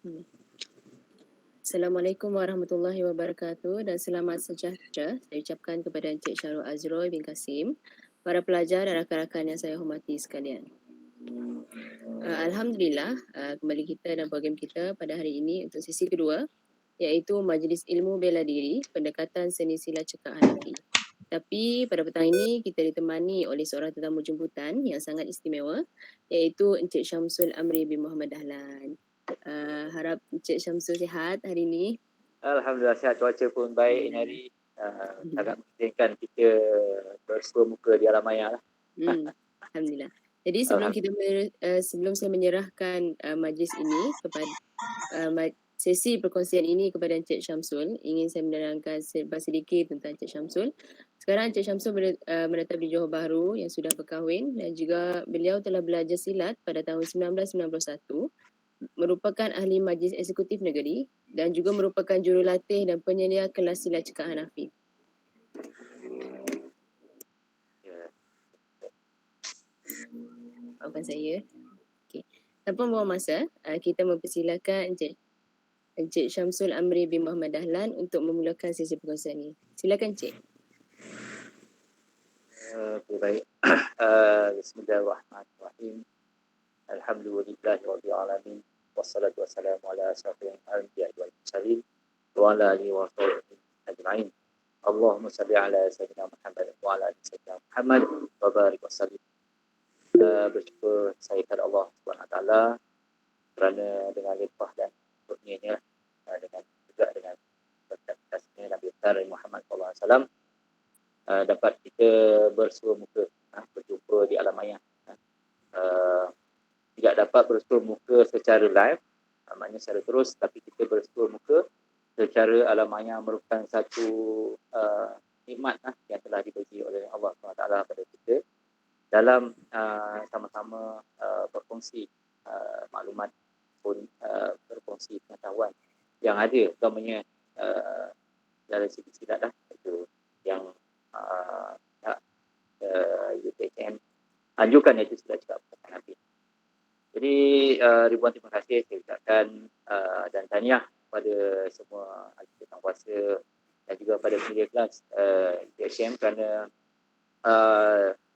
Hmm. Assalamualaikum warahmatullahi wabarakatuh dan selamat sejahtera saya ucapkan kepada Encik Syarul Azroy bin Kasim, para pelajar dan rakan-rakan yang saya hormati sekalian. Alhamdulillah, kembali kita dalam program kita pada hari ini untuk sesi kedua, iaitu Majlis Ilmu Bela Diri, Pendekatan Seni Silat Cekak Hanafi. Tapi pada petang ini kita ditemani oleh seorang tetamu jemputan yang sangat istimewa, iaitu Encik Syamsul Amri bin Muhammad Dahlan. Harap Encik Syamsul sihat hari ini. Alhamdulillah sihat, cuaca pun baik ini hari. Sangat mengizinkan kita bersua muka di alam maya lah. Alhamdulillah. Jadi sebelum saya menyerahkan majlis ini kepada sesi perkongsian ini kepada Encik Syamsul, ingin saya menerangkan sedikit tentang Encik Syamsul. Sekarang Encik Syamsul menetap di Johor Bahru yang sudah berkahwin dan juga beliau telah belajar silat pada tahun 1991, merupakan ahli majlis eksekutif negeri dan juga merupakan jurulatih dan penyelia kelas silat cekak Hanafi. Maafkan saya. Okay. Tanpa membuang masa, kita mempersilakan Encik Syamsul Amri bin Muhammad Dahlan untuk memulakan sesi perkongsian ini. Silakan Encik. Baik. Bismillahirrahmanirrahim. Alhamdulillahirabbil alamin. Wassalatu wassalamu ala asyrafil anbiya'i wal mursalin wa ala alihi wa sahbihi ajma'in. Allahumma salli ala sayyidina Muhammad wa ala ali sayyidina Muhammad wa barik wa sallim. Bersyukur saya kepada Allah Subhanahu Wa Taala kerana dengan limpah dan kurnianya dengan juga dengan berkat kasihnya Nabi besar Muhammad sallallahu alaihi wasallam dapat kita bersua muka berjumpa di alam maya. Tidak dapat bersua muka secara live, maknanya secara terus, tapi kita bersua muka secara alam maya merupakan satu nikmat yang telah dibagi oleh Allah SWT pada kita dalam sama-sama berkongsi maklumat pun berkongsi pengetahuan yang ada, utamanya dari segi silat itu yang UTM anjurkan, iaitu silat cekak Hanafi. Jadi ribuan terima kasih saya ucapkan dan tahniah kepada semua ahli kuasa dan juga pada media kelas UTM kerana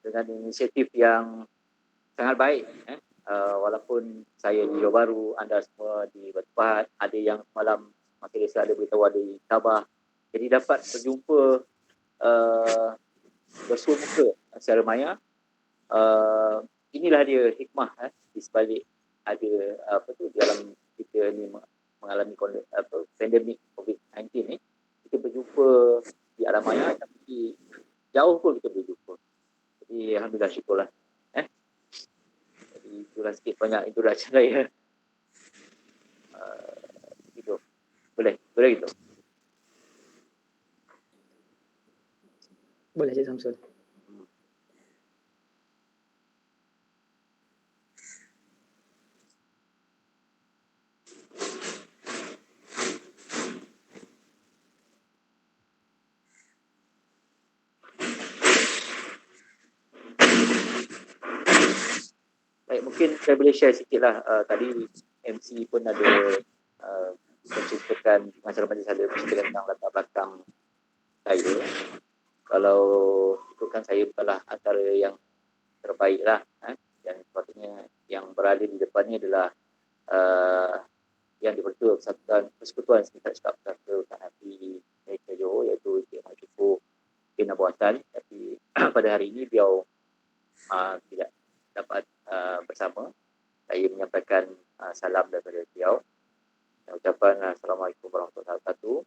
dengan inisiatif yang sangat baik. Walaupun saya di Johor Bahru, anda semua di Batu Pahat, ada yang malam masih desa ada beritahu ada di Sabah. Jadi dapat berjumpa bersua muka secara maya. Inilah dia hikmah di sebalik ada di dalam kita ni mengalami pandemik COVID-19 ni, kita berjumpa di alam maya tapi jauh pun kita berjumpa. Jadi alhamdulillah, syukurlah. Jadi itulah sikit banyak introduction saya. Gitu. Boleh gitu. Boleh Cik Samsul. Baik, mungkin saya boleh share sikit lah. Tadi MC pun ada menceritakan, pengacara majlis ada menceritakan tentang latar belakang saya. Kalau itu kan saya bukanlah antara yang terbaik lah. Dan sepatutnya yang berada di depannya adalah yang dipertua Persekutuan Serikat Cekak Pusaka Hanafi Malaysia Johor, iaitu Encik Majufu bin Abu Hassan. Tapi pada hari ini beliau tidak dapat bersama. Saya menyampaikan salam daripada beliau. Ucapan Assalamualaikum warahmatullahi wabarakatuh.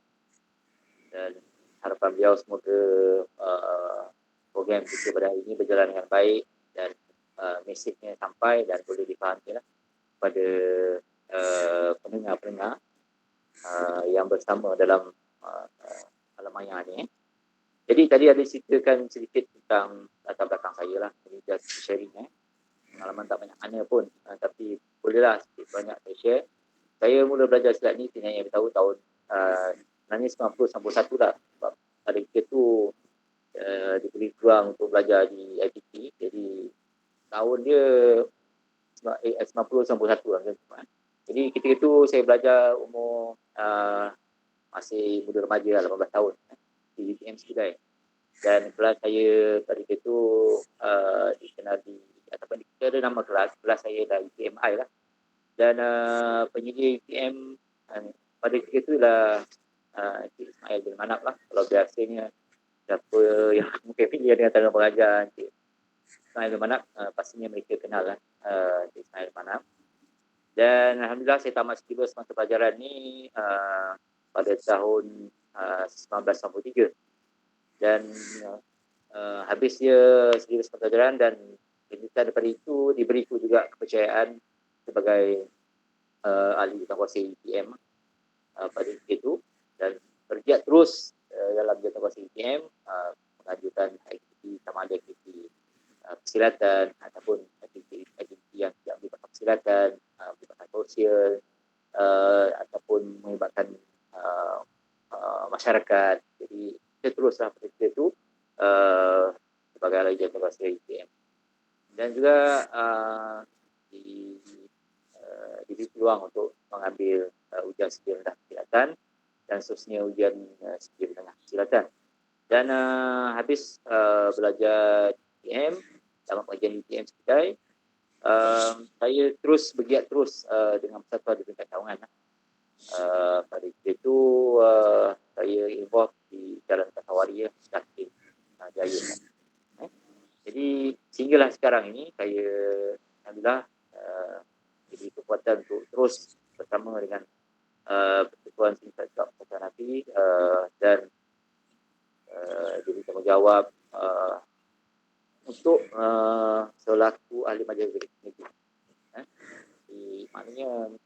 Dan harapan beliau semoga program kita pada hari ini berjalan dengan baik dan mesejnya sampai dan boleh difahami lah pada pendengar-pendengar yang bersama dalam alam maya ni. Jadi tadi ada ceritakan sedikit tentang latar belakang saya lah. Jadi just sharing pengalaman tak banyak mana pun, tapi bolehlah sedikit banyak saya share. Saya mula belajar silat ni saya yang tahu tahun 1991 lah. Sebab pada ketika tu diberi peluang untuk belajar di IPT. Jadi tahun dia 90-91 lah. Jadi ketika itu saya belajar umur masih muda remaja 18 tahun di UTM Skidai. Dan kelas saya pada itu dikenal di ataupun kita ada nama kelas saya dah UTMI lah. Dan penyedia UTM pada ketika itu lah Cik Ismail bin Manap lah. Kalau biasanya siapa yang mungkin familiar dengan tangan pengajar Cik Ismail bin Manap, pastinya mereka kenal lah Cik Ismail bin Manap. Dan Alhamdulillah saya tamat silibus mata pelajaran ni pada tahun 1993. Dan habis dia silibus pelajaran dan daripada itu diberiku juga kepercayaan sebagai ahli jawatankuasa UTM pada itu, dan bergiat terus dalam jawatankuasa UTM, mengajukan aktiviti sama ada aktiviti persilatan ataupun aktiviti yang tidak melibatkan persilatan, melibatkan sosial ataupun melibatkan masyarakat. Jadi kita teruslah pada itu sebagai ahli jawatankuasa UTM. Dan juga diberi peluang untuk mengambil ujian skill rendah persilatan dan seterusnya ujian skill menengah persilatan. Dan habis belajar UTM, dalam pengajian UTM Skidai, saya terus bergiat terus dengan persatuan di peringkat cawangan. Pada itu saya involve di Jalan Kasawari, Datin Jaya. Jadi sehinggalah sekarang ini saya alhamdulillah diberi kekuatan untuk terus bersama dengan Persatuan Sindikat Persatuan Nafi dan diberi tanggungjawab untuk selaku ahli majlis negeri. Maknanya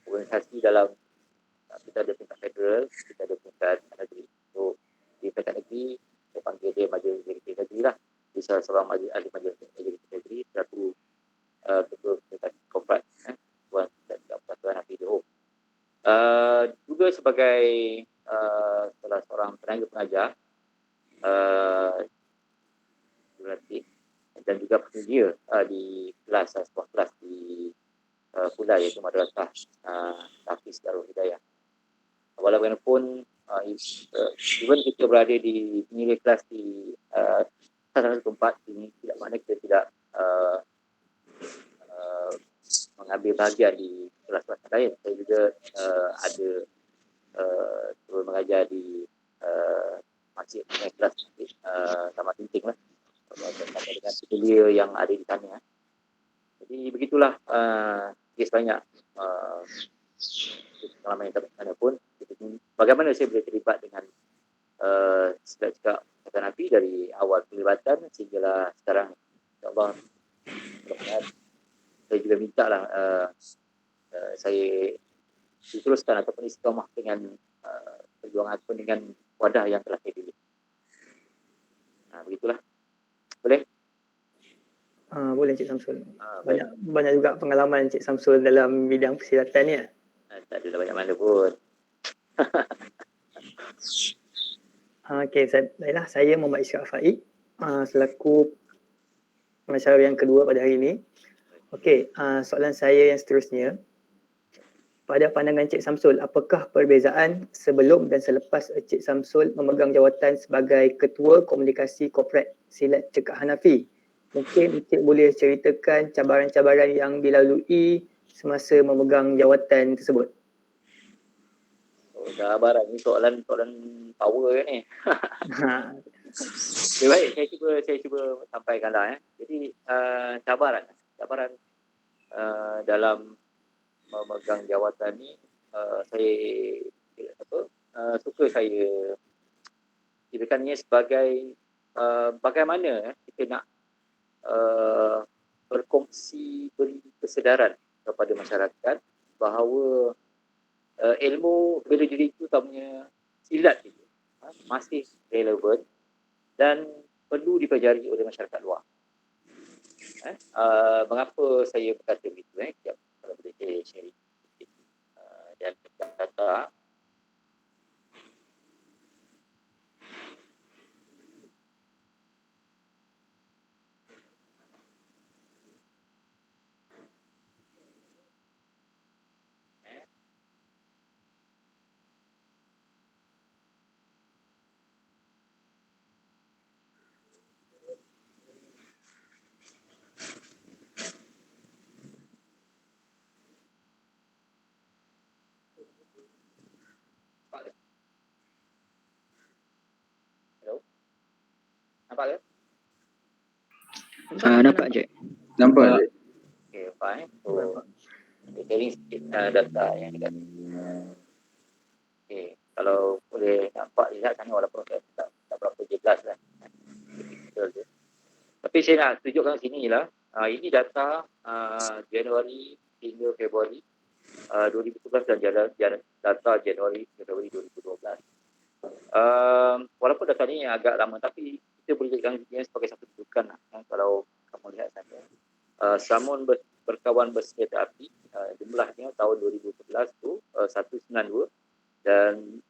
organisasi dalam kita ada tingkat federal, kita ada tingkat negeri. So di tingkat negeri saya panggil dia majlis negeri lah. Bisa seorang ahli majlis negeri selaku ketua tingkat korporat, Tuan Persatuan Nafi Johor. Juga sebagai salah seorang tenaga pengajar dan juga penyedia di kelas, sebuah kelas di Pula, iaitu Madrasah Hafiz Darul Hidayah. Walaupun even kita berada di penyedia kelas di salah satu tempat ini, tidak makna kita tidak mengambil bahagian di kelas-kelas lain. Saya juga ada turut mengajar di masjid kelas Tamat Tinting lah, dengan studio yang ada di sana. Jadi begitulah kes banyak pengalaman yang terbaik sana pun. Bagaimana saya boleh terlibat dengan Sindikat Persatuan Nafi dari awal pelibatan sehinggalah sekarang. InsyaAllah saya juga minta lah saya diteruskan ataupun istiqamah dengan perjuangan ataupun dengan wadah yang telah saya pilih. Begitulah. Boleh? Boleh Cik Samsul. Banyak juga pengalaman Cik Samsul dalam bidang persilatan ni. Tak ada banyak mana pun. Okey, saya Muhammad Isyaaq Faik, selaku pengacara yang kedua pada hari ini. Okey, soalan saya yang seterusnya. Pada pandangan Cik Samsul, apakah perbezaan sebelum dan selepas Cik Samsul memegang jawatan sebagai Ketua Komunikasi Korporat Silat Cekak Hanafi? Mungkin Cik boleh ceritakan cabaran-cabaran yang dilalui semasa memegang jawatan tersebut. Cabaran ni soalan power kan ni. Baik, saya cuba sampaikanlah. Jadi cabaran dalam memegang jawatan ni, saya suka saya kirakannya sebagai bagaimana kita nak berkongsi, beri kesedaran kepada masyarakat bahawa ilmu bela diri itu utamanya silat itu masih relevan dan perlu dipelajari oleh masyarakat luar. Mengapa saya berkata begitu? Sekejap, kalau boleh saya share dan kata nampak ke? Nampak je. Nampak. Okey, fine. So, sharing sikit data yang dekat sini. Okey, kalau boleh nampak lihat sana walaupun tak berapa jelas lah. Betul je. Tapi saya nak tunjukkan sini lah. Ini data Januari hingga Februari 2011 dan data Januari hingga Februari 2012. Walaupun data ni agak lama tapi kita boleh jadikan dia sebagai satu rujukan lah. Kalau kamu lihat sana. Samun berkawan bersenjata api jumlahnya tahun 2011 tu 192 dan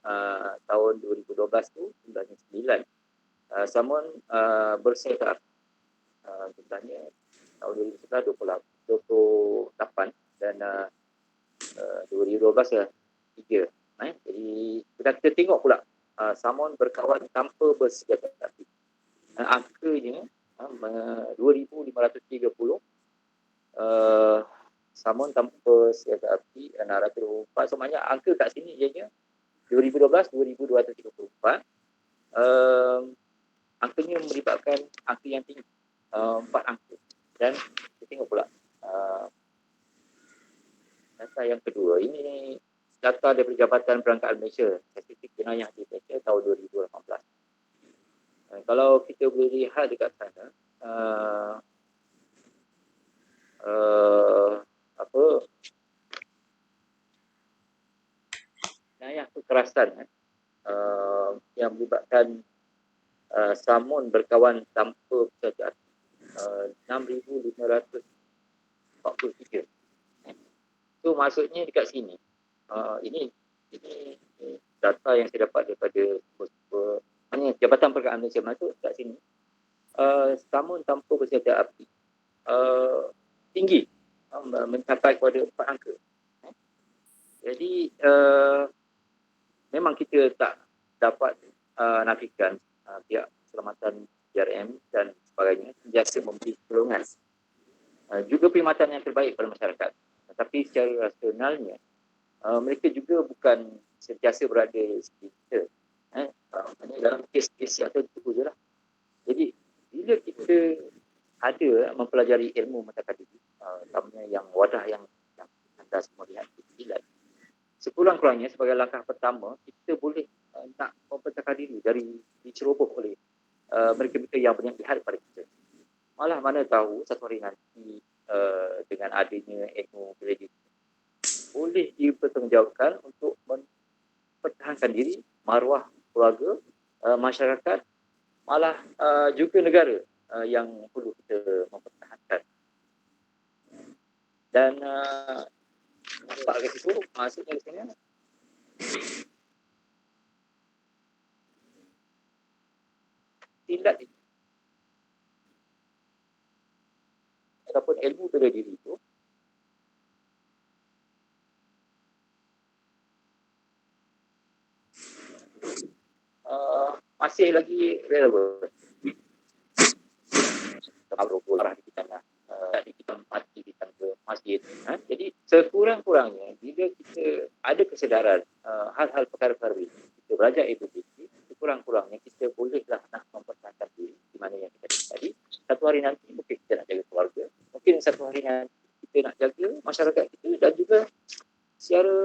tahun 2012 tu jumlahnya 9. Samun bersenjata api jumlahnya tahun 2011 28 dan 2012 ya 3. Jadi kita tengok pula Samun berkawan tanpa bersenjata api. Angkanya 2,530. Samun tanpa senjata api 624. So maknanya angka kat sini ianya 2012 2,234. Angkanya melibatkan angka yang tinggi, 4 angka. Dan kita tengok pula data yang kedua. Ini data daripada Jabatan Perangkat Malaysia, statistik jenayah di Malaysia tahun 2018. Kalau kita boleh lihat dekat sana, jenayah kekerasan yang melibatkan Samun berkawan tanpa bersenjata api 6,543. So maksudnya dekat sini ini data yang saya dapat daripada Jabatan Perangkat Malaysia Maksud kat sini Samun tanpa bersenjata api tinggi, mencapai kepada 4 angka. Jadi memang kita tak dapat nafikan pihak keselamatan JRM dan sebagainya sentiasa memberi pertolongan, juga perkhidmatan yang terbaik kepada masyarakat. Tetapi secara rasionalnya mereka juga bukan sentiasa berada di sisi kita. Dalam kes-kes yang tertentu je lah. Jadi bila kita ada mempelajari ilmu mentakan diri, utamanya yang wadah yang anda semua lihat di sekurang-kurangnya sebagai langkah pertama kita boleh nak mempentakan diri dari diceroboh oleh mereka-mereka yang banyak lihat pada kita. Malah mana tahu satu hari nanti dengan adanya ilmu bela boleh dipertanggungjawabkan untuk mempertahankan diri, maruah keluarga, masyarakat, malah juga negara yang perlu kita mempertahankan. Dan nampak ke situ, maksudnya di sini silat itu ataupun ilmu bela diri itu masih lagi relevan. Arah di kita mati di ke masjid. Jadi sekurang-kurangnya bila kita ada kesedaran hal-hal perkara-perkara ini, kita belajar edukasi, sekurang-kurangnya kita bolehlah nak mempertahankan diri di mana yang kita tadi. Satu hari nanti mungkin kita nak jaga keluarga, mungkin satu hari nanti kita nak jaga masyarakat kita, dan juga secara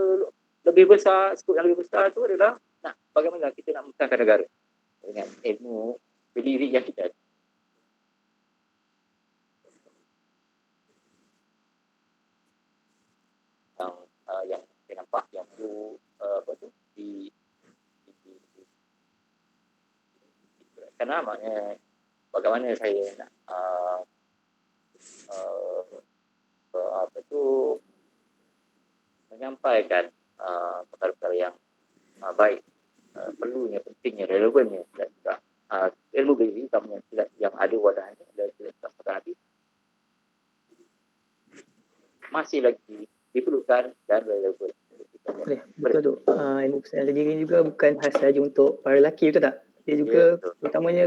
lebih besar, skop yang lebih besar itu adalah nak bagaimana kita nak mempertahankan negara dengan ilmu berdiri yang kita ada. Yang saya nampak yang tu kerana maknanya bagaimana saya nak menyampaikan perkara-perkara yang baik, perlunya, pentingnya, relevannya, dan juga ilmu berdiri utamanya yang ada wadahnya dan tidak habis masih lagi diperlukan dan relevan. Betul tu. Ilmu kesihatan diri juga bukan khas saja untuk para lelaki, betul tak? Dia juga utamanya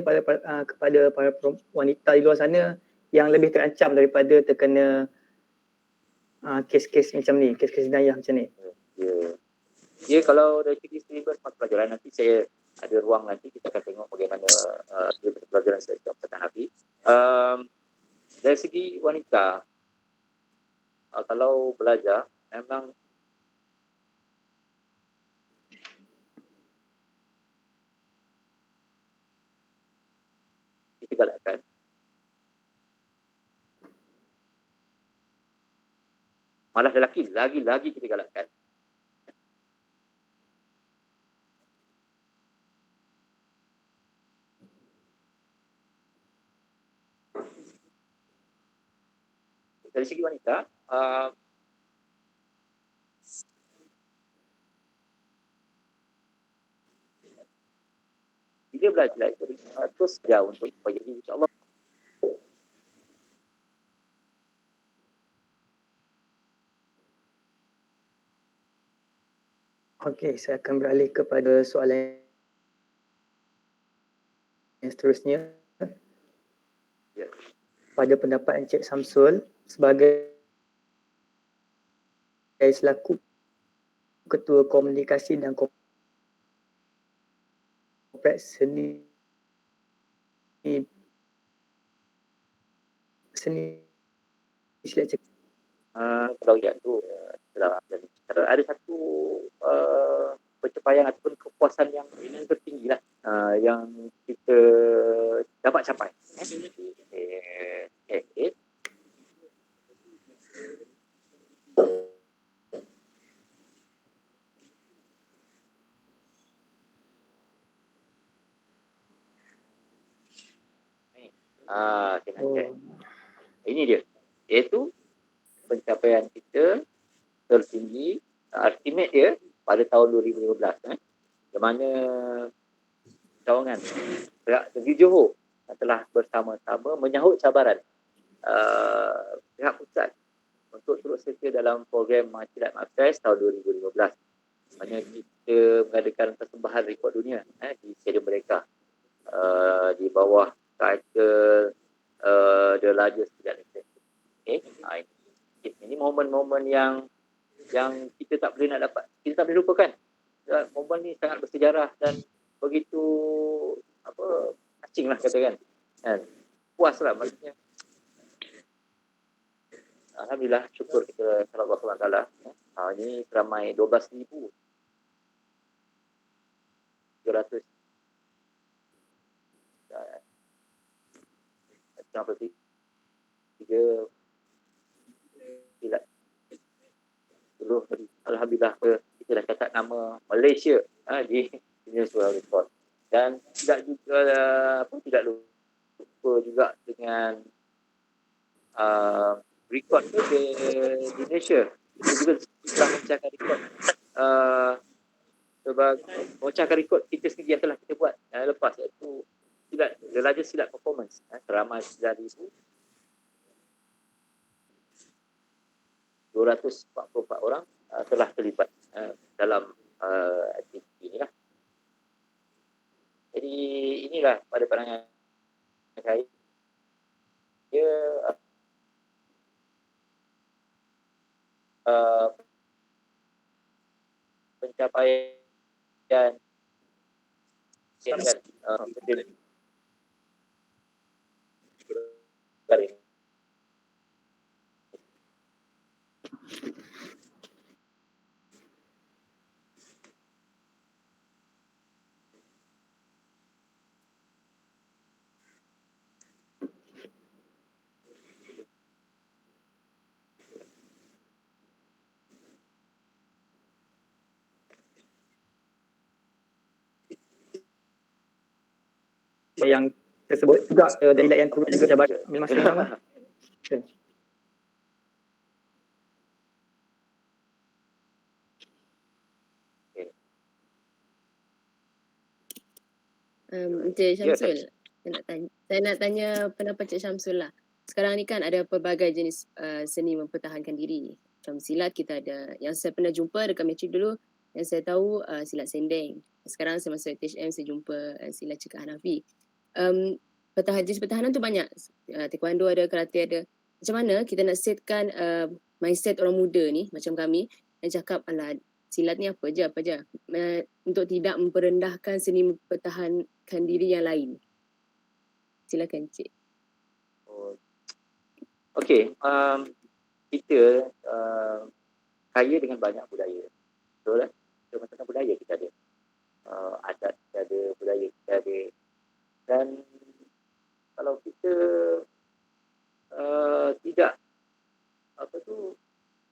kepada para wanita di luar sana yang lebih terancam daripada terkena kes-kes macam ni, kes-kes jenayah macam ni. Ya, kalau dari segi silibus mata pelajaran nanti saya ada ruang nanti kita akan tengok bagaimana pelajaran sektor pertahanan Hafiz. Dari segi wanita, kalau belajar memang kita galakkan. Malah lelaki lagi-lagi kita galakkan. Dari segi wanita, bila belajar terus dia untuk supaya insya-Allah Okey, saya akan beralih kepada soalan yang seterusnya. ya. Pada pendapat Encik Samsul sebagai selaku Ketua Komunikasi dan Kompleks Seni silat cekik. Kalau yang tu ada satu pencapaian ataupun kepuasan yang tertinggi lah yang kita dapat capai. Ini dia, iaitu pencapaian kita tertinggi, estimate dia pada tahun 2015 di mana cawangan pihak negeri Johor telah bersama-sama menyahut cabaran pihak pusat untuk turut serta dalam program Silat Mafest tahun 2015. Mana kita mengadakan persembahan rekod dunia di stadium mereka di bawah title The Largest Silat Festival. Ini momen-momen yang kita tak boleh nak dapat, kita tak boleh lupakan. Momen ni sangat bersejarah dan begitu asing lah katakan. Puas lah maksudnya. Alhamdulillah, syukur kita kepada Allah SWT. Ini ramai 12,300 tiga silat. Alhamdulillah kita dah catat nama Malaysia di Guinness World Record. Dan tidak lupa juga dengan rekod tu di Indonesia. Kita juga telah memecahkan rekod memecahkan rekod kita sendiri yang telah kita buat lepas, iaitu silat, the largest silat performance seramai 9,244 orang telah terlibat dalam aktiviti inilah. Jadi inilah pada pandangan saya pencapaian yang tersebut juga dari yang turut juga jabat masa yang sama. Encik Syamsul, saya nak tanya pendapat Encik Syamsul lah. Sekarang ni kan ada pelbagai jenis seni mempertahankan diri. Macam silat kita ada, yang saya pernah jumpa dekat matrik dulu, yang saya tahu silat sendeng. Sekarang saya masuk THM, saya jumpa silat cekak Hanafi. Jenis pertahanan tu banyak. Taekwondo ada, karate ada. Macam mana kita nak setkan mindset orang muda ni, macam kami, yang cakap, alah, silat ni apa je. Untuk tidak memperendahkan seni mempertahankan diri yang lain. Silakan Cik. Oh, okey, kita kaya dengan banyak budaya. Betul kan? Macam-macam budaya kita ada. Adat kita ada, budaya kita ada. Dan kalau kita tidak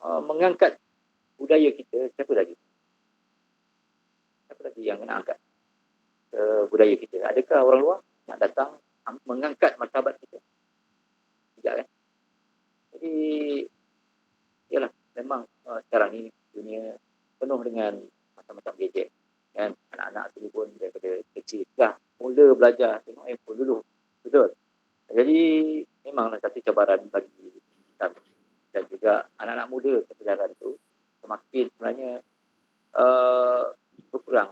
mengangkat budaya kita, siapa lagi yang nak angkat budaya kita? Adakah orang luar nak datang mengangkat martabat kita? Tidak kan? Jadi yalah, memang sekarang ni dunia penuh dengan macam-macam gadget kan. Anak-anak sendiri pun daripada kecil dah mula belajar tengok handphone dulu. Betul. Jadi memanglah satu cabaran bagi kita dan juga anak-anak muda kesedaran tu semakin sebenarnya berkurang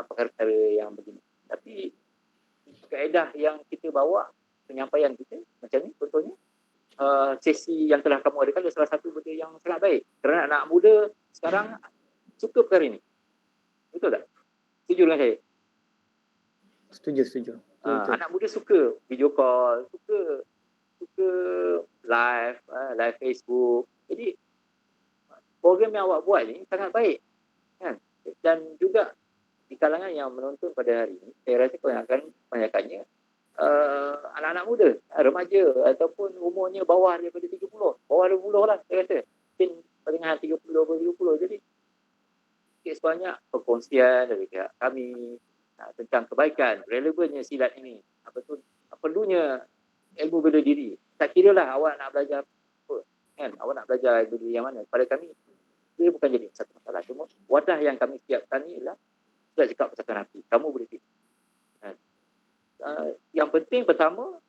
perkara-perkara yang begini. Tapi kaedah yang kita bawa, penyampaian kita macam ni contohnya, sesi yang telah kamu adakan adalah salah satu benda yang sangat baik kerana anak muda sekarang suka perkara ini. Betul tak? Setuju dengan saya? Setuju. Betul. Anak muda suka video call, suka live Facebook. Jadi program yang awak buat ni sangat baik kan? Dan juga di kalangan yang menonton pada hari ini, saya rasa kebanyakannya anak-anak muda, remaja ataupun umurnya bawah daripada 30, bawah 20 lah saya rasa, mungkin pertengahan 30. Jadi sikit sebanyak perkongsian dari pihak kami tentang kebaikan, relevannya silat ini, perlunya ilmu bela diri. Tak kira lah awak nak belajar apa kan, awak nak belajar bela diri yang mana, pada kami dia bukan jadi satu masalah. Cuma wadah yang kami siapkan ni ialah sudah cakap persatuan hati, kamu boleh pilih kan? Yang penting pertama,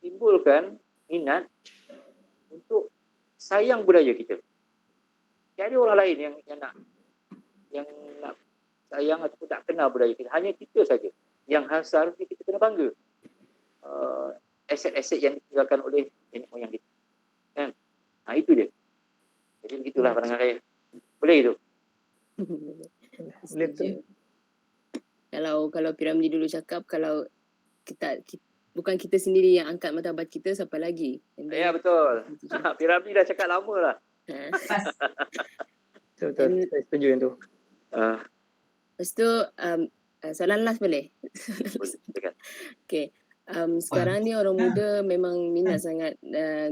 timbulkan minat untuk sayang budaya kita. Tiada orang lain yang nak sayang ataupun tak kenal budaya kita. Hanya kita saja yang seharusnya kita kena bangga. Aset-aset yang ditinggalkan oleh nenek moyang kita. Kan? Itu dia. Jadi begitulah pandangan saya. Boleh itu? Boleh tu. Kalau Piramli dulu cakap, kalau kita bukan kita sendiri yang angkat martabat kita, siapa lagi? Ya, betul. Piramli dah cakap lama lah. Betul. Saya setuju yang tu. Lepas tu, soalan last boleh? Boleh. Okay. Sekarang ni orang muda memang minat sangat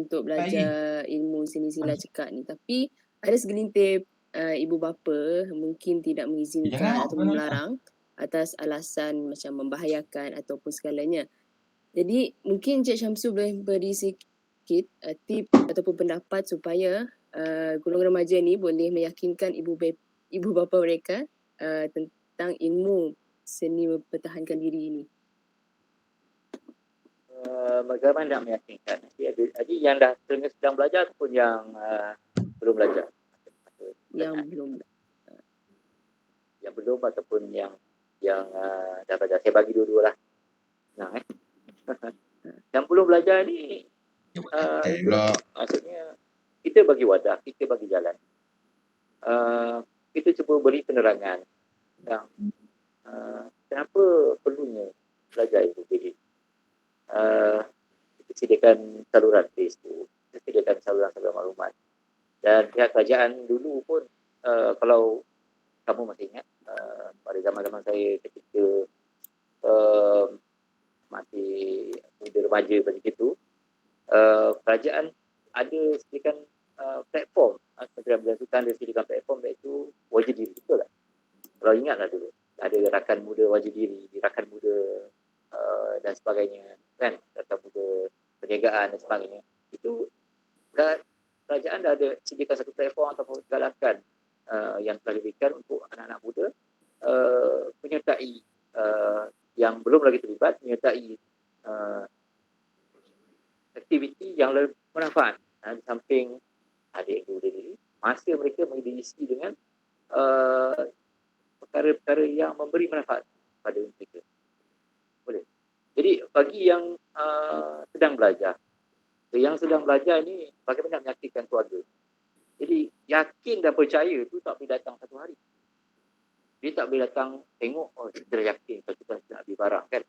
untuk belajar ilmu seni silat cekak ni. Tapi ada segelintir ibu bapa mungkin tidak mengizinkan atau melarang atas alasan macam membahayakan ataupun segalanya. Jadi mungkin Cik Syamsul boleh beri sikit tip ataupun pendapat supaya golongan remaja ni boleh meyakinkan ibu bapa mereka tentang ilmu seni mempertahankan diri ini. Bagaimana nak meyakinkan? Jadi yang dah sedang belajar ataupun yang belum belajar? Yang belum ataupun yang dah belajar. Saya bagi dua-dua lah. Yang belum belajar ni maksudnya kita bagi wadah, kita bagi jalan. Kita cuba beri penerangan tentang kenapa perlunya belajar itu. Kita sediakan saluran Facebook, kita sediakan saluran maklumat. Dan pihak kerajaan dulu pun, kalau kamu masih ingat, pada zaman-zaman saya ketika masih muda remaja macam itu, kerajaan ada sediakan platform, Kementerian Belia Sukan ada sediakan platform iaitu wajib diri, betul tak? Kalau ingatlah dulu, ada rakan muda wajib diri, rakan muda dan sebagainya, kan, rakan muda perniagaan dan sebagainya. Itu kerajaan dah ada sediakan satu platform ataupun galakan yang telah diberikan untuk anak-anak muda menyertai yang belum lagi terlibat, menyertai aktiviti yang bermanfaat. Di samping ada ilmu diri, masa mereka diisi dengan perkara-perkara yang memberi manfaat pada mereka. Boleh. Jadi bagi yang sedang belajar, ni bagaimana menyakitkan keluarga. Jadi yakin dan percaya tu tak boleh datang satu hari. Dia tak boleh datang tengok, oh kita dah yakin kalau kita nak beli barang kan.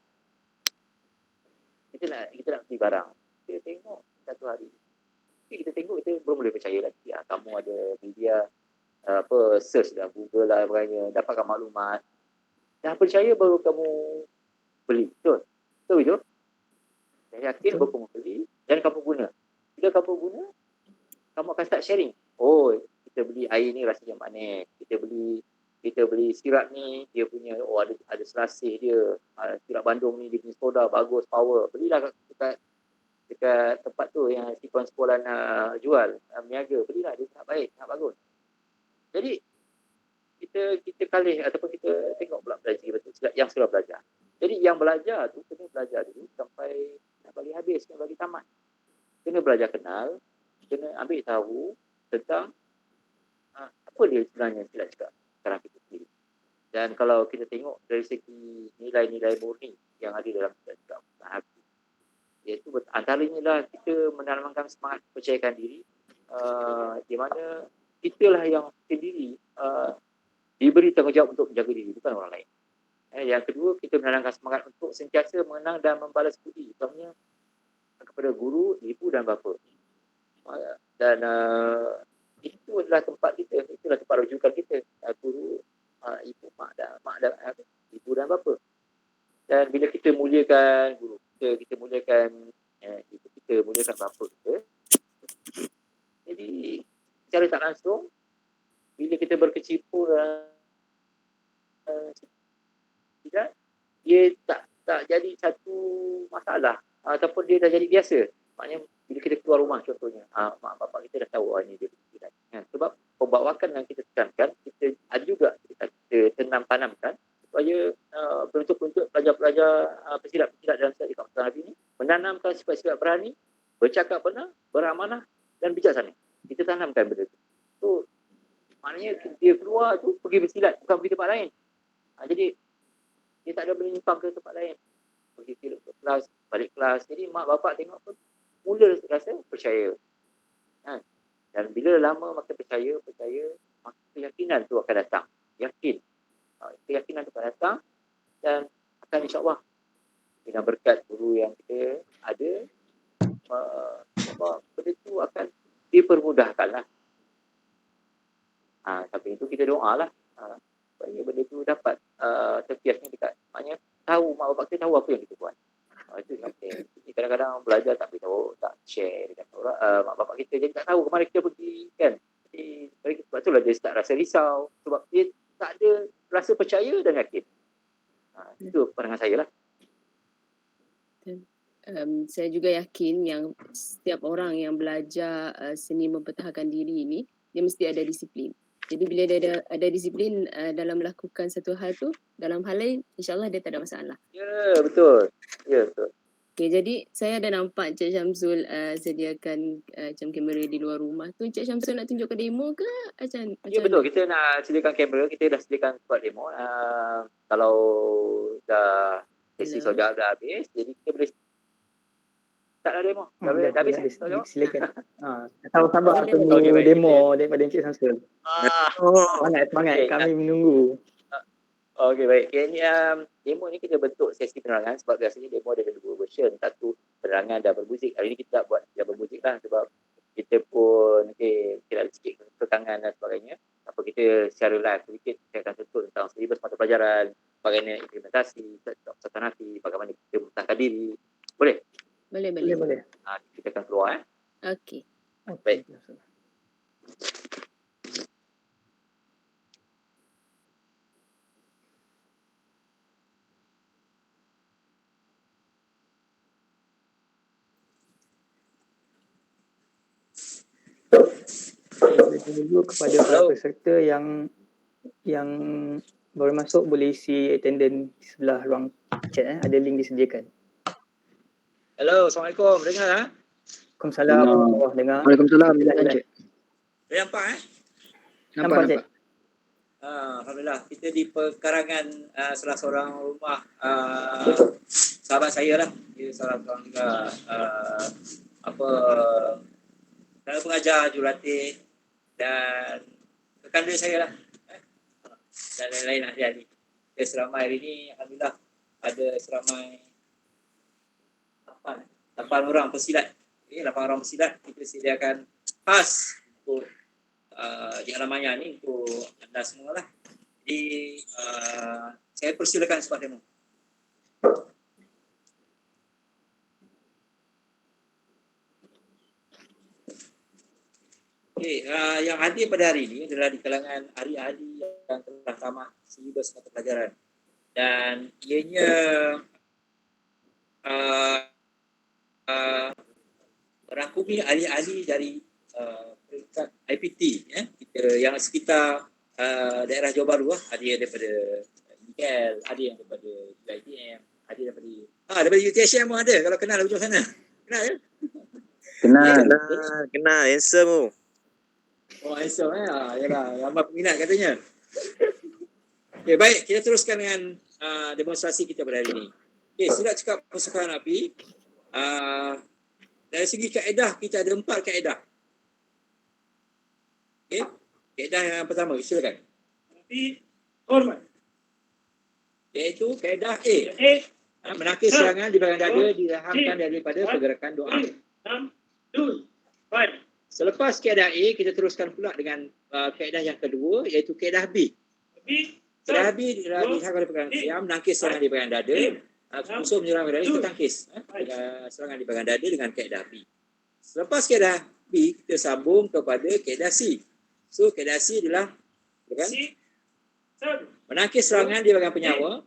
Kita nak beli barang. Kita tengok satu hari. Kita tengok, kita belum boleh percaya lagi. Kamu ada media search dah, Google lah sebagainya, dapatkan maklumat. Dah percaya baru kamu beli. Betul? Betul itu? Saya yakin baru kamu beli dan kamu guna. Bila kamu guna, kamu akan start sharing. Oh, kita beli air ni rasanya manis. Kita beli sirap ni, dia punya ada selasih dia. Sirap Bandung ni dia punya soda bagus, power. Belilah dekat tempat tu yang si kawan sekolah nak jual, meniaga. Belilah, dia tak baik, tak bagus. Jadi kita kalih ataupun kita tengok pula belajar betul yang sudah belajar. Jadi yang belajar tu kena belajar dulu sampai nak bagi habis, nak bagi tamat. Kena belajar kenal, kena ambil tahu tentang apa dia sebenarnya silat cakap sekarang kita sendiri. Dan kalau kita tengok dari segi nilai-nilai murni yang ada dalam silat cakap hati, iaitu antaranya lah kita menanamkan semangat percayakan diri, di mana kita lah yang sendiri diberi tanggungjawab untuk menjaga diri, bukan orang lain. Yang kedua, kita menanamkan semangat untuk sentiasa mengenang dan membalas budi, utamanya kepada guru, ibu dan bapa. Dan itu adalah tempat kita, itulah tempat rujukan kita, guru, ibu, mak dan ibu dan bapa. Dan bila kita muliakan guru kita muliakan ibu kita, muliakan bapa kita, jadi secara tak langsung bila kita berkecimpung tidak, dia tak jadi satu masalah ataupun dia dah jadi biasa. Maknanya bila kita keluar rumah contohnya, mak bapak kita dah tahu ini dia bersilat. Sebab pembawakan yang kita tekankan, kita ada juga kita tanamkan supaya penuntut-penuntut pelajar-pelajar pesilat-pesilat dalam silat Kampung Nabi ini menanamkan sifat-sifat berani, bercakap benar, beramanah dan bijaksana. Kita tanamkan benda itu. So, maknanya dia keluar tu pergi bersilat, bukan pergi tempat lain. Jadi dia tak ada menyimpang ke tempat lain. Pergi ke kelas, balik kelas. Jadi mak bapak tengok pun mula rasa percaya. Dan bila lama makin percaya, maka keyakinan tu akan datang. Yakin. Keyakinan tu akan datang dan akan insya-Allah dengan berkat guru yang kita ada, benda tu akan dipermudahkan lah. Tapi itu kita doa lah supaya benda tu dapat terbiasnya dekat, maknanya tahu, mak bapak kita tahu apa yang kita buat. Itu yang penting. Kadang-kadang belajar tak beritahu, tak share dengan orang, mak bapak kita, jadi tak tahu ke mana kita pergi kan. Jadi sebab itulah dia start rasa risau, sebab dia tak ada rasa percaya dan yakin. Itu pandangan saya lah. Saya juga yakin yang setiap orang yang belajar seni mempertahankan diri ini, dia mesti ada disiplin. Jadi bila dia ada disiplin dalam melakukan satu hal tu, dalam hal lain, insyaAllah dia tak ada masalah. Ya, betul. Ya, betul. Okay, jadi saya ada nampak Encik Syamsul sediakan macam kamera di luar rumah tu. Encik Syamsul nak tunjukkan demo ke? Ya, betul. Kita nak sediakan kamera, kita dah sediakan buat demo. Kalau dah sesi soal dah habis, jadi kita boleh start lah demo. Dah habis? Silakan. Sabar tunggu demo daripada Encik Syamsul. Semangat. Kami menunggu. Okey, baik. Ini demo ni kita bentuk sesi penerangan sebab biasanya demo ada dua version. Satu penerangan dan bermuzik. Hari ni kita buat yang bermuzik lah sebab kita pun kita ada sikit kekangan dan sebagainya. Apa kita secara live sedikit kita akan sentuh tentang silibus mata pelajaran, bagaimana implementasi, satu nanti, bagaimana kita mempertahankan diri. Boleh? Boleh. Kita akan keluar. Okey. Baik. Dulu kepada para peserta yang baru masuk boleh isi attendance di sebelah ruang chat. Ada link disediakan. Hello, Assalamualaikum. Dengar tak? Waalaikumsalam. Dengar. Waalaikumsalam. Nampak Nampak. Alhamdulillah, kita di pekarangan salah seorang rumah sahabat saya lah. Dia salah seorang pengajar jurulatih dan rekan dia saya lah. dan lain-lain ahli-ahli. Seramai hari ini, alhamdulillah ada seramai 8 orang pesilat. 8 orang pesilat kita sediakan khas untuk di Alam Maya ni untuk anda semua lah. Jadi saya persilakan sebab demo. Okey, yang hadir pada hari ini adalah di kalangan ahli-ahli yang telah tamat silibus mata pelajaran. Dan ianya merangkumi ahli-ahli dari peringkat IPT kita yang sekitar daerah Johor Bahru lah. Ada yang daripada UKL, ada yang daripada UiTM, ada daripada UTSM pun ada kalau kenal hujung sana. Kenal ya? Kenal handsome tu. Oh, handsome yalah, ramai peminat katanya. Okay, baik, kita teruskan dengan demonstrasi kita pada hari ini. Okay, silat cakap Pusaka Nabi. Dari segi kaedah, kita ada 4 kaedah. Okay, kaedah yang pertama, silakan. Nabi hormat. Iaitu kaedah A. Menangkis serangan di bahagian dada dilahamkan daripada pergerakan doa. 6, 2, 1. Selepas kaedah A, kita teruskan pula dengan kaedah yang kedua, iaitu kaedah B. Kaedah B dilahamkan oleh pergerakan siam, menangkis serangan di bahagian dada. Musuh menyerang dada, kita tangkis serangan di bahagian dada dengan kaedah B. Selepas kaedah B, kita sambung kepada kaedah C. So, kaedah C adalah menangkis serangan di bahagian penyawa,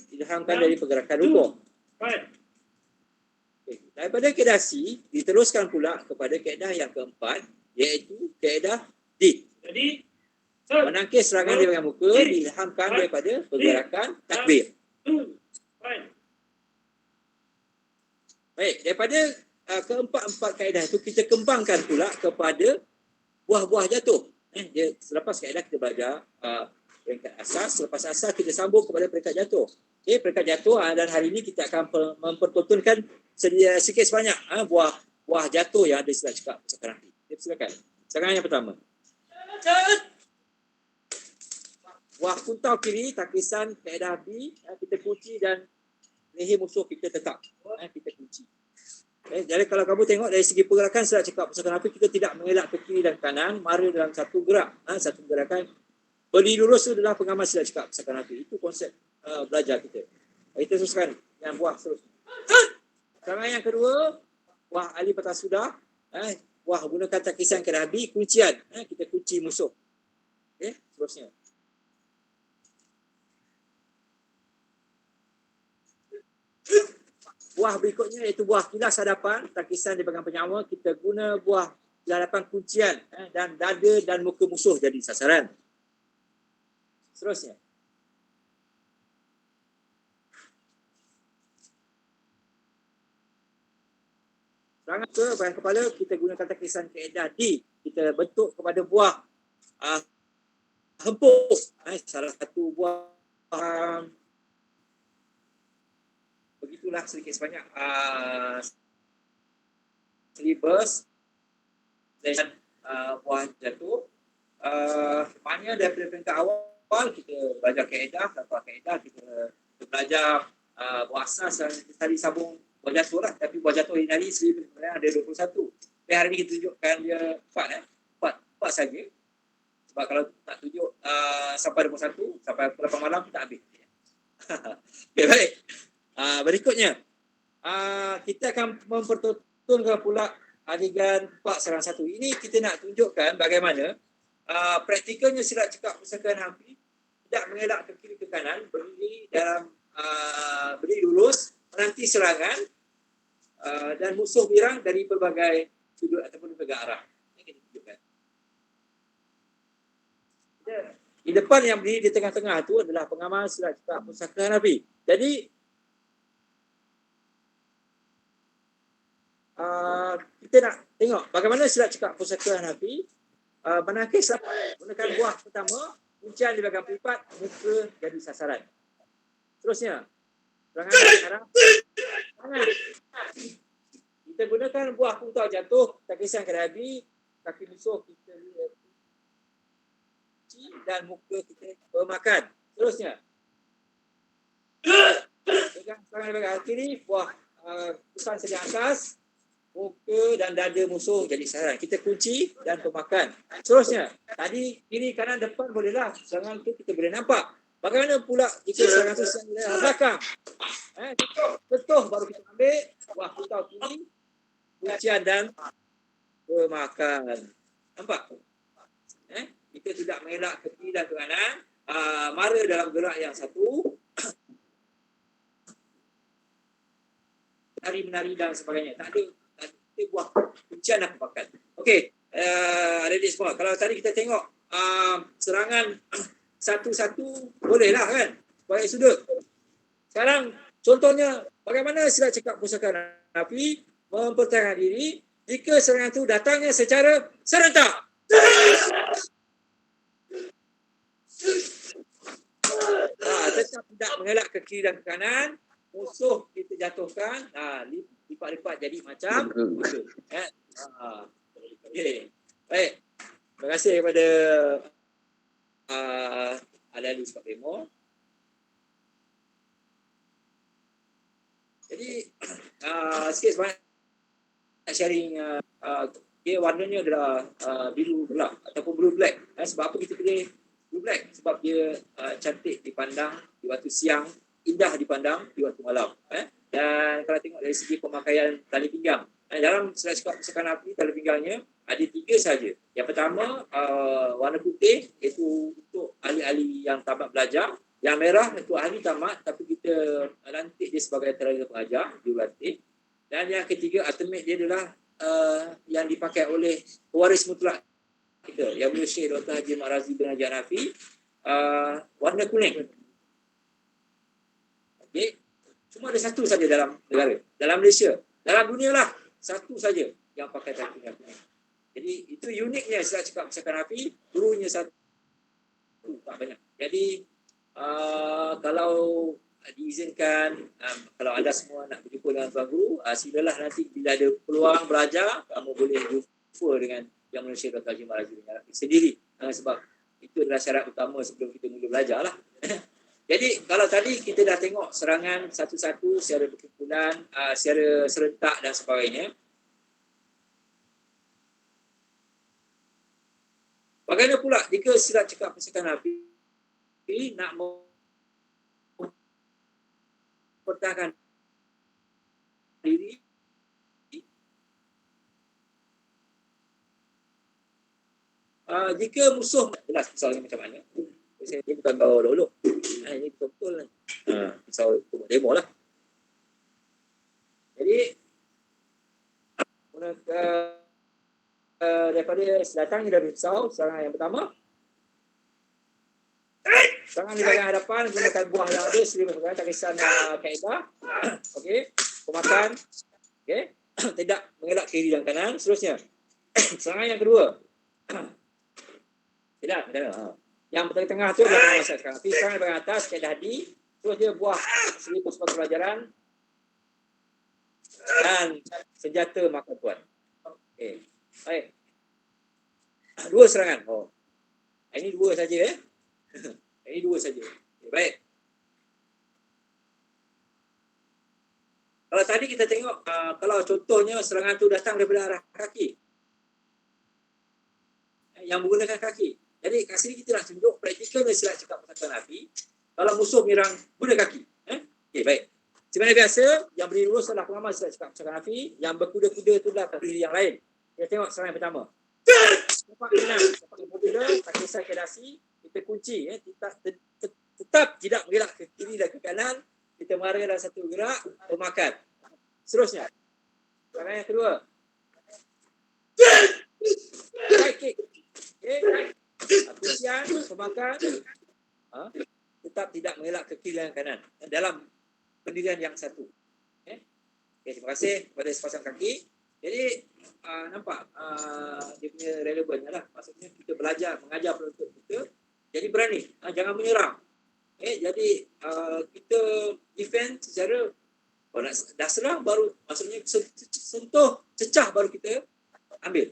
dilahamkan dari pergerakan rubuh. Daripada kaedah C, diteruskan pula kepada kaedah yang keempat, iaitu kaedah D. Menangkis serangan di bahagian muka, dilahamkan daripada pergerakan takbir. Baik, daripada keempat-empat kaedah itu, kita kembangkan pula kepada buah-buah jatuh. Selepas kaedah kita belajar peringkat asas, selepas asas kita sambung kepada peringkat jatuh. Okay, peringkat jatuh dan hari ini kita akan mempertontonkan sikit sebanyak buah jatuh yang ada silat cakap sekarang ini. Silakan. Serangan yang pertama. Buah kuntau kiri, takisan kaedah B, kita kunci dan leher musuh kita tetap. Kita kunci. Jadi kalau kamu tengok dari segi pergerakan silat cakap pusaka Nabi, kita tidak mengelak ke kiri dan kanan, mara dalam satu gerak, satu gerakan. Berdiri lurus itu adalah pengamal silat cakap pusaka Nabi. Itu konsep belajar kita. Kita teruskan yang buah seterusnya. Serangan yang kedua, buah Ali Patah Sudah. Buah gunakan takisan kaedah B, kuncian. Kita kunci musuh. Okay, seterusnya. Buah berikutnya iaitu buah kilas hadapan, takisan di bahagian penyawa, kita guna buah kilas hadapan kuncian dan dada dan muka musuh jadi sasaran. Seterusnya. Serangan ke bahagian kepala, kita gunakan takisan kaedah D, kita bentuk kepada buah hempuk. Salah satu buah begitulah sedikit sebanyak silibus dan buah jatuh. Maknanya daripada peringkat awal kita belajar kaedah, lepas kaedah kita belajar buah asas dan tadi sambung buah jatuh lah. Tapi buah jatuh ini hari sebenarnya ada 21. Tapi hari ini kita tunjukkan dia 4 saja. Sebab kalau tak tunjuk sampai 21, sampai pukul 8 malam kita habis. Okay, baik. Berikutnya, kita akan mempertontonkan pula adegan 4-1. Ini kita nak tunjukkan bagaimana praktikalnya silat cakap pusaka Nabi tidak mengelak ke kiri ke kanan, berdiri lurus, menanti serangan dan musuh menyerang dari pelbagai sudut ataupun pelbagai arah. Ini kita tunjukkan. Di depan yang berdiri di tengah-tengah itu adalah pengamal silat cakap pusaka Nabi. Jadi kita nak tengok bagaimana silat cakap pusaka Nabi menangkis menggunakan buah pertama, kuncian di bahagian pelipat, muka jadi sasaran. Terusnya, serangan arah tangan. Kita gunakan buah kuntau jatuh, takisan ke Nabi, kaki musuh kita kunci dan muka kita pemakan. Seterusnya. Pegang tangan pegang kiri, buah pusat sedia atas, muka dan dada musuh jadi sasaran. Kita kunci dan pemakan. Seterusnya, tadi kiri kanan depan bolehlah. Serangan tu kita boleh nampak. Bagaimana pula jika serangan tu serangan dari belakang? Betul baru kita ambil buah putau kiri, kuncian dan pemakan. Nampak? Kita tidak mengelak ke kiri dan ke kanan. Mara dalam gerak yang satu. Menari dan sebagainya. Tak ada buah kuncian dan pemakan. Okey, adik-adik semua. Kalau tadi kita tengok serangan satu-satu bolehlah kan? Baik sudut. Sekarang contohnya bagaimana silat cekak pusaka api mempertahankan diri jika serangan itu datangnya secara serentak. Tetap tidak mengelak ke kiri dan ke kanan. Musuh kita jatuhkan, lipat-lipat jadi macam itu. Okey. Baik. Terima kasih kepada ahli-ahli sebab demo. Jadi sikit sebanyak sharing dia warnanya adalah biru gelap ataupun blue black. Sebab apa kita pilih blue black? Sebab dia cantik dipandang di waktu siang, indah dipandang di waktu malam. Dan kalau tengok dari segi pemakaian tali pinggang, dalam silat cekak pusaka api tali pinggangnya ada 3 saja. Yang pertama warna putih iaitu untuk ahli-ahli yang tamat belajar. Yang merah untuk ahli tamat tapi kita lantik dia sebagai tenaga pengajar, jurulatih. Dan yang ketiga ultimate dia adalah yang dipakai oleh pewaris mutlak kita, yang Mulia Syekh Dr. Haji Mat Razi bin Haji Hanafi, warna kuning. Okey. Cuma ada satu saja dalam negara, dalam Malaysia. Dalam dunia lah, satu saja yang pakai tali pinggang kuning. Jadi itu uniknya silat cekak pusaka api, gurunya satu, tak banyak. Jadi kalau diizinkan, kalau anda semua nak berjumpa dengan Tuan Guru, silalah nanti bila ada peluang belajar, kamu boleh jumpa dengan Yang Mulia Syekh Dr. Haji Mat Razi bin Haji Hanafi sendiri. Sebab itu adalah syarat utama sebelum kita mula belajar lah. Jadi kalau tadi kita dah tengok serangan satu-satu secara berkumpulan, secara serentak dan sebagainya. Bagaimana pula jika silat cekak pusaka api nak mempertahankan diri? Jika musuh, jelas misalnya macam mana? Saya ni bukan kau dulu. Ini betul-betul lah. Misal tu buat demo lah. Jadi daripada datang dari pisau, serangan yang pertama. Serangan di bahagian hadapan gunakan buah yang ada, seri berpegang, tak kisah kaedah. Okey, pemakan. Okey, tidak mengelak kiri dan kanan. Seterusnya, serangan yang kedua. Tidak, yang tengah tu adalah masa sekarang. Tapi serangan di bahagian atas, kaedah di. Terus dia buah seri sebagai pelajaran. Dan senjata makan tuan. Okey. Baik. 2 serangan. Ini 2 saja Ini 2 saja. Okay, baik. Kalau tadi kita tengok kalau contohnya serangan tu datang daripada arah kaki. Yang menggunakan kaki. Jadi kat sini kita nak tunjuk praktikalnya silat cekak pusaka api. Kalau musuh menyerang guna kaki. Okey, baik. Sebenarnya biasa yang berdiri lurus adalah pengamal silat cekak pusaka api, yang berkuda-kuda tu adalah berdiri yang lain. Kita tengok serangan yang pertama. Nampak tenang, seperti mobil, tak kisah kedasi, kita kunci, tetap tidak bergerak ke kiri dan ke kanan, kita mara dalam satu gerak, pemakan. Seterusnya, serangan yang kedua. Right kick. Okay. Kuncian, pemakan, tetap tidak mengelak ke kiri dan kanan dalam pendirian yang satu. Okay, terima kasih kepada sepasang kaki. Jadi nampak dia punya relevan lah. Maksudnya kita belajar, mengajar penuntut kita. Jadi berani, jangan menyerang. Jadi kita defend secara dah serang baru, maksudnya sentuh, cecah baru kita ambil.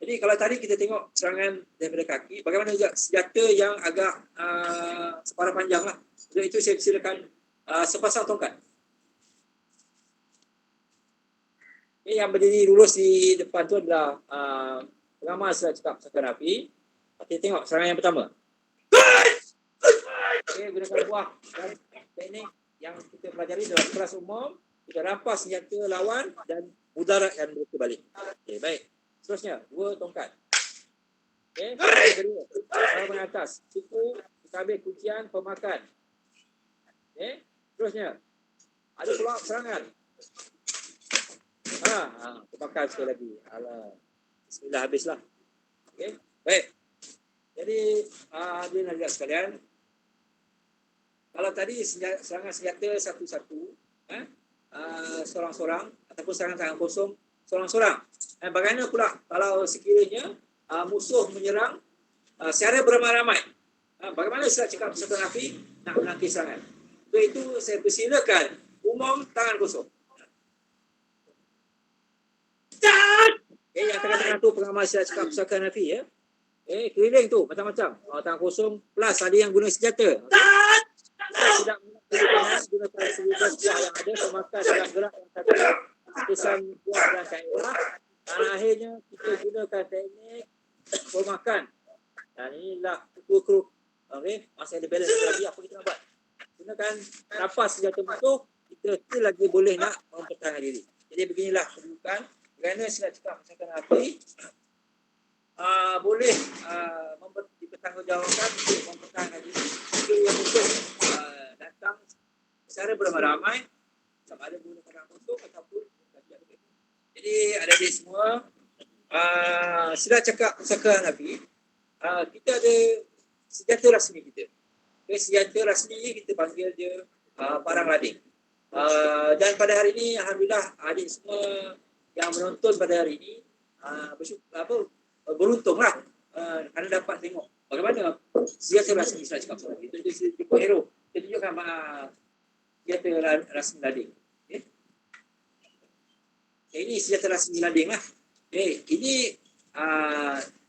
Jadi kalau tadi kita tengok serangan daripada kaki, bagaimana juga senjata yang agak separuh panjang lah. Jadi itu saya silakan sepasang tongkat. Ini yang berdiri lurus di depan tu adalah pengamal silat cekap pusaka api. Kita tengok serangan yang pertama. Okay, gunakan buah dan teknik yang kita pelajari dalam kelas umum. Kita rampas senjata lawan dan mudaratkan mereka balik. Okay, baik. Seterusnya, 2 tongkat. Okay, yang kedua. Serangan atas. Siku, tabir kuncian, pemakan. Okay, seterusnya. Ada peluang serangan. Pemakan sekali lagi. Alah. Bismillah, habislah. Okay, baik. Jadi, hadirin hadirat sekalian. Kalau tadi serangan senjata satu-satu, seorang-seorang, ataupun serangan tangan kosong, seorang-seorang. Bagaimana pula kalau sekiranya musuh menyerang secara beramai-ramai? Bagaimana silat cekap pusaka api nak menangkis serangan? Itu saya persilakan umum tangan kosong. Yang tengah-tengah tu pengamal silat cekap pusaka api ya. Keliling tu macam-macam. Tangan kosong plus ada yang guna senjata. Tidak gunakan seribu buah yang ada semakan dalam gerak yang satu kesan buah dan kaedah. Dan akhirnya kita gunakan teknik pemakan. Dan inilah kru. Okay, masih ada balance lagi apa kita nak buat. Gunakan nafas senjata musuh, kita still lagi boleh nak mempertahankan diri. Jadi beginilah kedudukan kerana silat cekap pusaka api boleh dipertanggungjawabkan untuk mempertahankan diri. Jika yang musuh datang secara beramai-ramai, sama ada menggunakan musuh ataupun jadi adik-adik semua, silat cekap pusaka api, kita ada senjata rasmi kita. Okay, senjata rasmi kita panggil dia parang lading. Dan pada hari ini alhamdulillah adik semua yang menonton pada hari ini beruntunglah kerana dapat tengok bagaimana senjata rasmi silat cekap pusaka api. Itu dia hero. Kita tunjukkan senjata rasmi lading. Okay. Ini senjata rasmi lading lah. Okay. Ini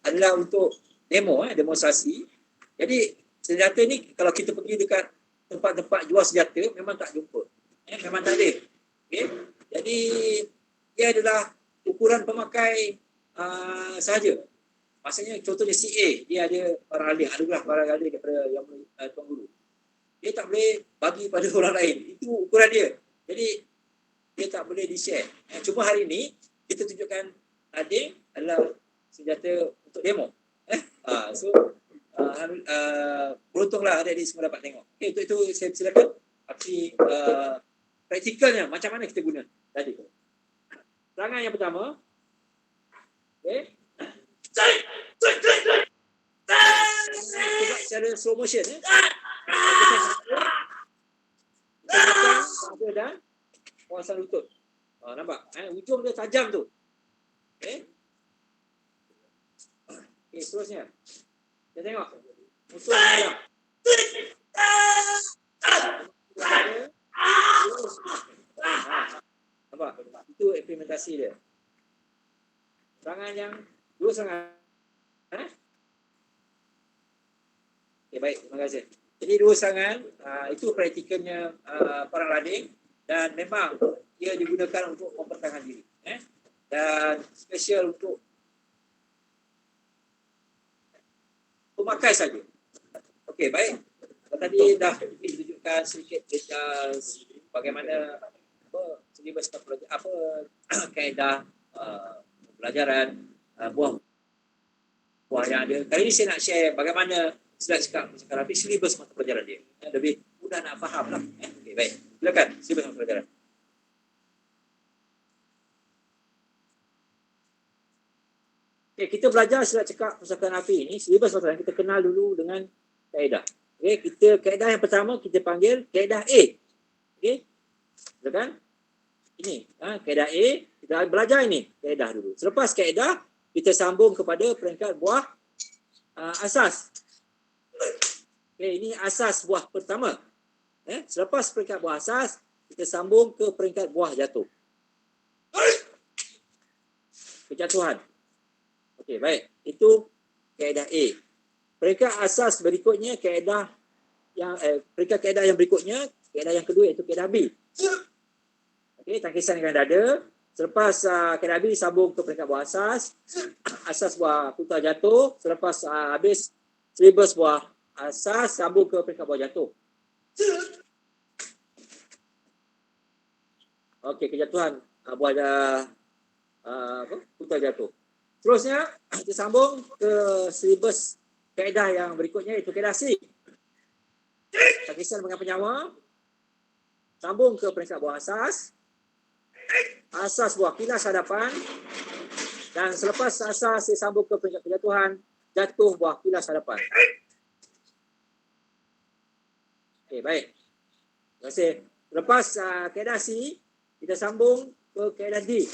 adalah untuk demonstrasi. Jadi senjata ni kalau kita pergi dekat tempat-tempat jual senjata memang tak jumpa. Memang tak ada. Okay. Jadi dia adalah ukuran pemakai sahaja. Maksudnya contohnya CA, dia ada barang lading, adalah barang lading daripada yang Tuan Guru. Dia tak boleh bagi pada orang lain. Itu ukuran dia. Jadi dia tak boleh di-share. Cuma hari ini kita tunjukkan lading adalah senjata untuk demo. So beruntunglah adik-adik semua dapat tengok. Okay, untuk itu saya silakan aksi praktikalnya macam mana kita guna tadi. Serangan yang pertama. Okay. Cuba secara slow motion ya. Kita dan kawasan lutut. Nampak? Ujung dia tajam tu. Okay. Okay, seterusnya. Kita tengok. Musuh menyerang. Nampak? Itu implementasi dia. Serangan yang dua serangan. Okay, baik. Terima kasih. Jadi dua serangan, itu praktikalnya parang lading dan memang dia digunakan untuk mempertahankan diri. Dan special untuk pemakai saja. Okey, baik. Tadi dah ditunjukkan sedikit details bagaimana silibus kaedah pelajaran buah yang ada. Kali ini saya nak share bagaimana silat cekap pusaka api silibus mata pelajaran dia. Lebih mudah nak faham lah. Okey, baik. Silakan silibus mata pelajaran. Okay, kita belajar silat cekap pusaka api ini, silibus mata pelajaran kita kenal dulu dengan kaedah. Okay, kaedah yang pertama kita panggil kaedah A. Okay, silakan. Ini, kaedah A, kita belajar ini kaedah dulu. Selepas kaedah, kita sambung kepada peringkat buah asas. Okay, ini asas buah pertama. Selepas peringkat buah asas, kita sambung ke peringkat buah jatuh. Kejatuhan. Okey, baik. Itu kaedah A. Peringkat asas berikutnya kaedah peringkat kaedah yang berikutnya, kaedah yang kedua iaitu kaedah B. Okey, tangkisan dengan dada. Selepas kaedah B disambung ke peringkat buah asas. Asas buah putar jatuh. Selepas habis silibus buah asas, sambung ke peringkat buah jatuh. Okey, kejatuhan buah putar jatuh. Terusnya kita sambung ke silibus kaedah yang berikutnya iaitu kaedah C. Tangkisan dengan penyawa. Sambung ke peringkat buah asas. Asas buah kilas hadapan. Dan selepas asas disambung ke peringkat kejatuhan, jatuh buah kilas hadapan. Okey, baik. Terima kasih. Lepas kaedah C, kita sambung ke kaedah D.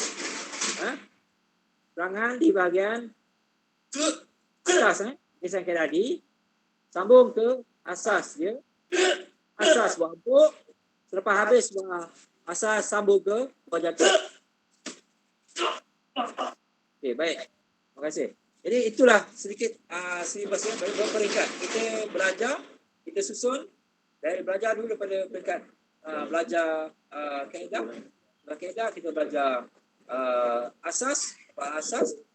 Perangan di bahagian atas. Kisah kaedah D. Sambung ke asas dia. Asas buah empuk. Selepas habis buah asas, sambung ke buah jatuh. Okey, baik. Terima kasih. Jadi itulah sedikit silibusnya berperingkat. Kita belajar, kita susun dari belajar dulu daripada peringkat belajar kaedah. Kaedah kita belajar asas,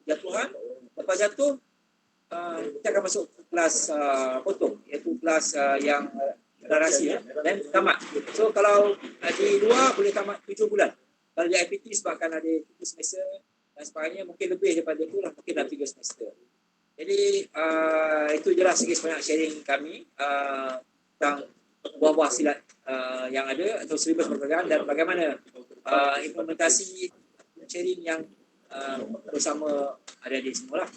jatuhan. Lepas jatuh, kita akan masuk kelas potong, iaitu kelas yang narasi dan tamat. So kalau di luar boleh tamat 7 bulan. Kalau di IPT sebabkan ada 3 semester dan sebagainya, mungkin lebih daripada itu lah, mungkin dalam 3 semester. Jadi itu je lah sikit sebanyak sharing kami tentang buah-buah silat yang ada atau silibus perpecahan dan bagaimana implementasi sharing yang bersama adik-adik semua lah.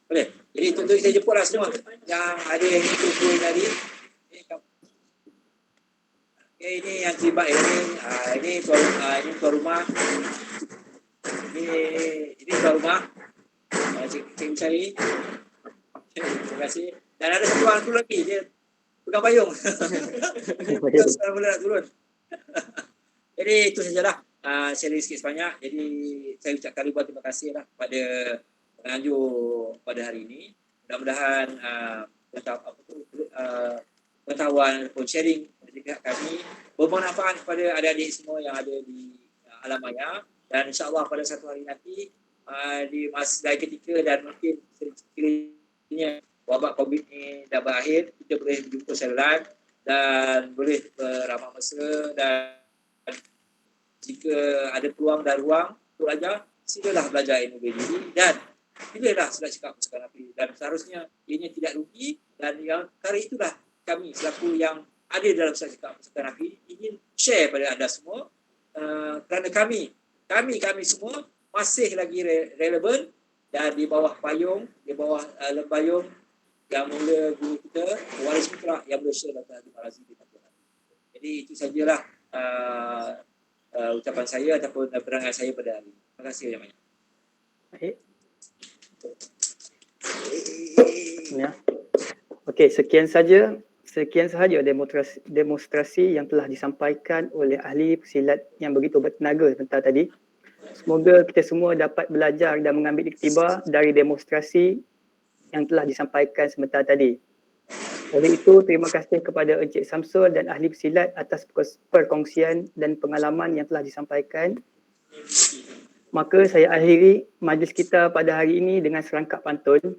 Boleh? Jadi untuk kita jemput lah semua yang ada yang ikut tadi. Okay, ini yang terlibat ini tuan rumah. Ini tuan rumah. Cikgu Syari. Terima kasih. Dan ada satu orang tu lagi, dia pegang payung. Dia sekarang boleh nak turun. Jadi itu sajalah sharing sikit sebanyak. Jadi saya ucapkan ribuan terima kasih lah kepada penganjur pada hari ini. Mudah-mudahan pengetahuan ataupun sharing dari pihak kami bermanfaat kepada adik-adik semua yang ada di alam maya, dan insya-Allah pada satu hari nanti di masa ketika dan mungkin sekiranya wabak COVID ini dah berakhir, kita boleh berjumpa secara live dan boleh beramah mesra, dan jika ada peluang dan ruang untuk belajar, silalah belajar ilmu bela diri dan pilihlah silat cakap pasukan api, dan seharusnya ianya tidak rugi. Dan yang kali itulah kami selaku yang ada dalam silat cakap pasukan api ingin share pada anda semua, kerana kami semua masih lagi relevan dan di bawah payung, di bawah lembayung yang mula guru kita Waris Putra yang berusia Dr. Habib Al-Aziz bin Abdul Hamid. Jadi itu sajalah ucapan saya ataupun penerangan saya pada hari ini. Terima kasih banyak-banyak. Baik. Ya. Okey, sekian sahaja demonstrasi yang telah disampaikan oleh ahli pesilat yang begitu bertenaga sebentar tadi. Semoga kita semua dapat belajar dan mengambil iktibar dari demonstrasi yang telah disampaikan sebentar tadi. Oleh itu, terima kasih kepada Encik Samsul dan ahli pesilat atas perkongsian dan pengalaman yang telah disampaikan. Maka saya akhiri majlis kita pada hari ini dengan serangkap pantun.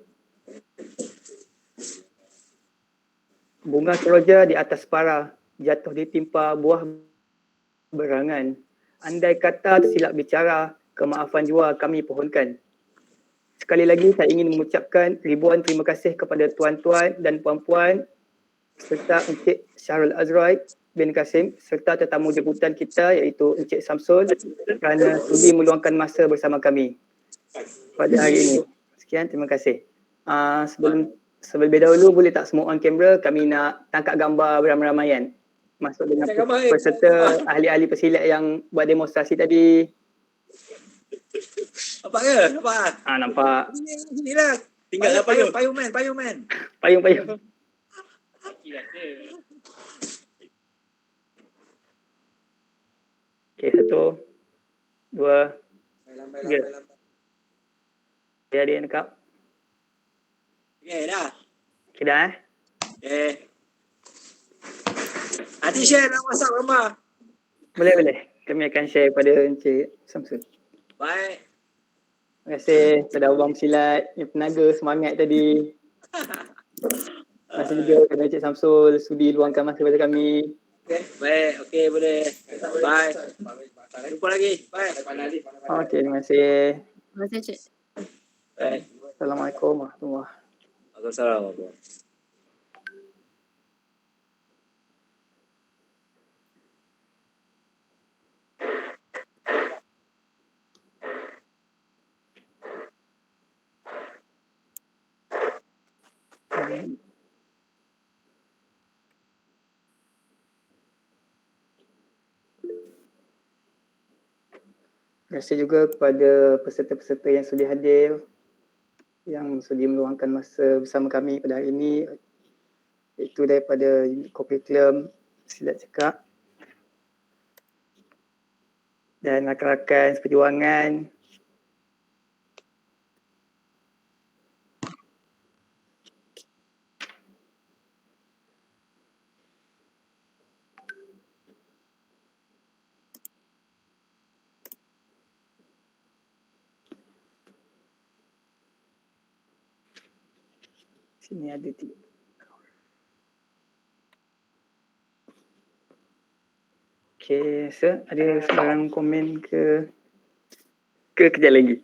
Bunga seroja di atas para, jatuh ditimpa buah berangan. Andai kata tersilap bicara, kemaafan jua kami pohonkan. Sekali lagi saya ingin mengucapkan ribuan terima kasih kepada tuan-tuan dan puan-puan serta Encik Syahrul Azrai bin Kasim serta tetamu jemputan kita iaitu Encik Samsul kerana sudi meluangkan masa bersama kami pada hari ini. Sekian, terima kasih. Sebelum dahulu boleh tak semua on camera, kami nak tangkap gambar beramai-ramaian masuk dengan peserta ahli-ahli pesilat yang buat demonstrasi tadi. Nampak ke? Nampak? Nampak. Sinilah. Tinggal payung man. Payung. Okey, 1, 2, 3. Dia nakap. Okay, dah. Okay dah eh. Okay. Nanti share dalam WhatsApp gambar. Boleh. Kami akan share pada Encik Samsul. Baik. Terima kasih kepada Abang Silat yang tenaga semangat tadi. Terima kasih juga kepada Encik Samsul sudi luangkan masa kepada kami. Okay, baik. Okay, boleh. Bye. Jumpa lagi. Bye. Okay, terima kasih. Terima kasih Cik. Baik. Assalamualaikum warahmatullahi wabarakatuh. Waalaikumsalam. Terima kasih juga kepada peserta-peserta yang sudi hadir, yang sudi meluangkan masa bersama kami pada hari ini, iaitu daripada Curriculum Silat Cekak dan rakan-rakan seperjuangan. Sini ada tiga. Okay, sir, ada sebarang komen ke kejap lagi?